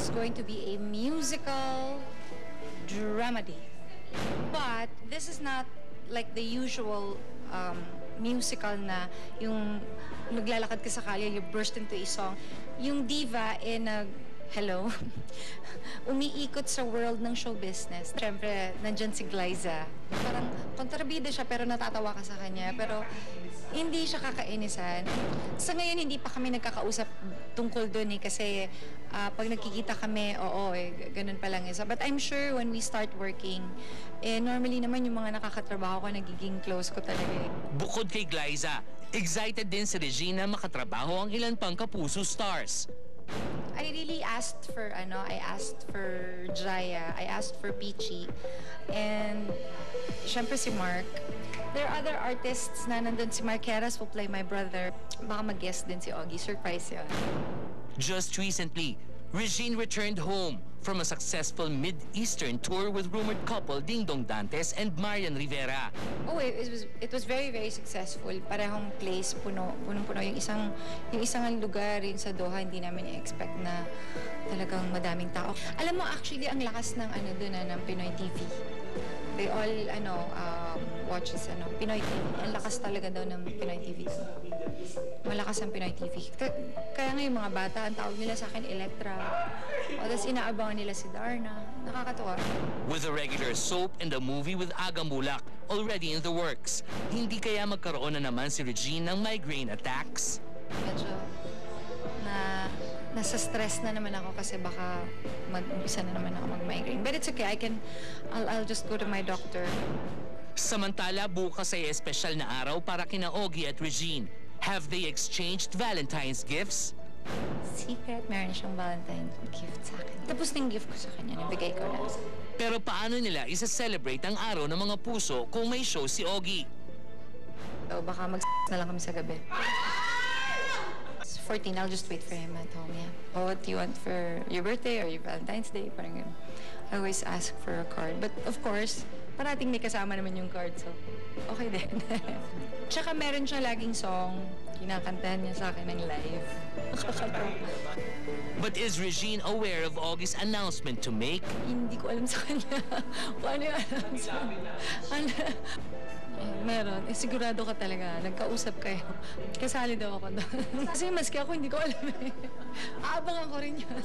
is going to be a musical dramedy. But this is not like the usual musical na yung naglalakad ka sa kalye, you burst into a song. Yung diva hello, umiikot sa world ng show business. Siyempre, nandyan si Glyza. Parang kontrabida siya pero natatawa ka sa kanya. Pero hindi siya kakainisan. Sa ngayon, hindi pa kami nagkakausap tungkol doon kasi pag nagkikita kami, ganun pa lang isa. But I'm sure when we start working, normally naman yung mga nakakatrabaho ko, nagiging close ko talaga. Bukod kay Glyza, excited din si Regina makatrabaho ang ilan pang kapuso stars. I really asked for I asked for Jaya, I asked for Peachy, and syempre si Mark. There are other artists na nandun. Si Marqueras will play my brother. Baka mag-guest din si Ogie. Surprise yun. Just recently, Regine returned home from a successful Mid-Eastern tour with rumored couple Ding Dong Dantes and Marian Rivera. Oh, it was very, very successful. Parehong place, punong-puno. Yung isang lugar yung sa Doha, hindi namin i-expect na talagang madaming tao. Alam mo, actually, ang lakas ng doon ng Pinoy TV. They all, watches, Pinoy TV. Ang lakas talaga daw ng Pinoy TV. Malakas ang Pinoy TV. Kaya nga yung mga bata, ang tawag nila sa akin, Electra. Tapos inaabangan nila si Darna. Nakakatuwa. With a regular soap and a movie with Aga Mulak already in the works, hindi kaya magkaroon na naman si Regine ng migraine attacks? Medyo nasa stress na naman ako kasi baka mag-umpisa na naman ako mag-migraine. But it's okay. I'll just go to my doctor. Samantala, bukas ay espesyal na araw para kina Ogie at Regine. Have they exchanged Valentine's gifts? Secret, meron siyang Valentine's gift sa akin. Tapos na yung gift ko sa kanya, nabigay ko na. Pero paano nila isa-celebrate ang araw ng mga puso kung may show si Ogie? So baka na lang kami sa gabi. 14, I'll just wait for him at home, yeah. Oh, what do you want for your birthday or your Valentine's Day? Parang yun. I always ask for a card. But of course, parating may kasama naman yung card, so okay din. Tsaka meron siya laging song, kinakantahan niya sa akin ng live. But is Regine aware of Ogie's announcement to make? Hindi ko alam sa kanya. Paano yung announcement? Meron. Sigurado ka talaga. Nagkausap kayo. Kasali daw ako doon. Kasi maski ako, hindi ko alam eh. Aabangan ko rin yun.